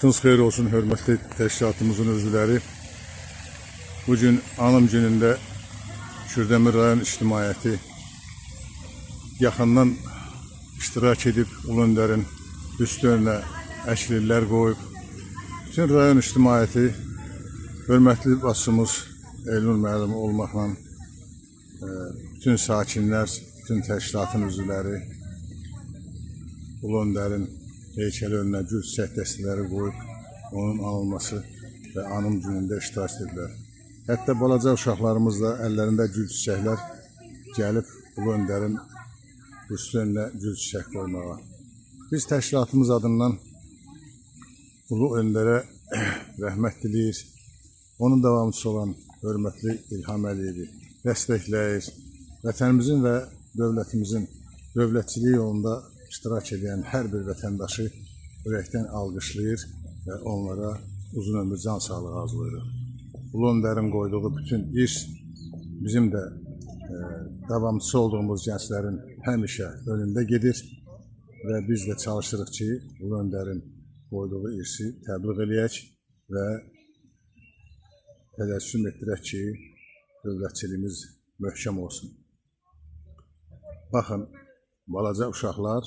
Vaxtınız xeyir olsun, hörmətli təşkilatımızın üzvləri. Bugün anım günündə Kürdəmir rayon ictimaiyyəti yaxından iştirak edib, Ulu Öndərin üstü önünə əşlilər qoyub. Bütün rayon ictimaiyyəti, hörmətli başçımız Elnur müəllim olmaqla, bütün sakinlər, bütün təşkilatın üzvləri Ulu Öndərin heykəli önünə gül çiçək dəstələri qoyub, onun anılması və anım günündə iştirak edirlər. Hətta balaca uşaqlarımız da əllərində gül çiçəklər gəlib Ulu Öndərin üstü önünə gül çiçək qoymağa. Biz təşkilatımız adından Ulu Öndərə rəhmət diləyir. Onun davamçısı olan hörmətli İlham Əliyevi dəstəkləyir. Vətənimizin və dövlətimizin dövlətçiliyi yolunda iştirak edən hər bir vətəndaşı ürəkdən alqışlayır və onlara uzun ömür can sağlığı arzulayırıq. Ulu Öndərin qoyduğu bütün iş bizim də davamçısı olduğumuz gənclərin həmişə önündə gedir və biz də çalışırıq ki, Ulu Öndərin qoyduğu işi təbliğ eləyək və tələssüm etdirək ki, dövlətçiliyimiz möhkəm olsun. Baxın, balaca uşaqlar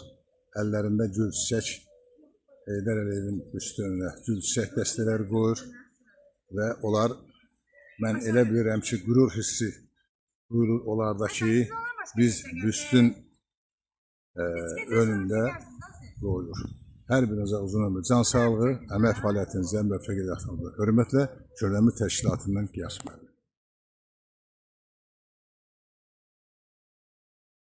əllərində gül çiçək Heydər Əliyevin üstü önünə gül çiçək dəstələri qoyur və onlar, mən elə bilirəm ki, qürur hissi duyulur onlarda ki, biz büstün önündə qoyulur. Hər birinizə uzun ömür, can sağlığı, əmək fəaliyyətinizə müvəffəqiyyət artmalıdır. Hörmətlə, Kürdəmir təşkilatından Qiyas müəllim.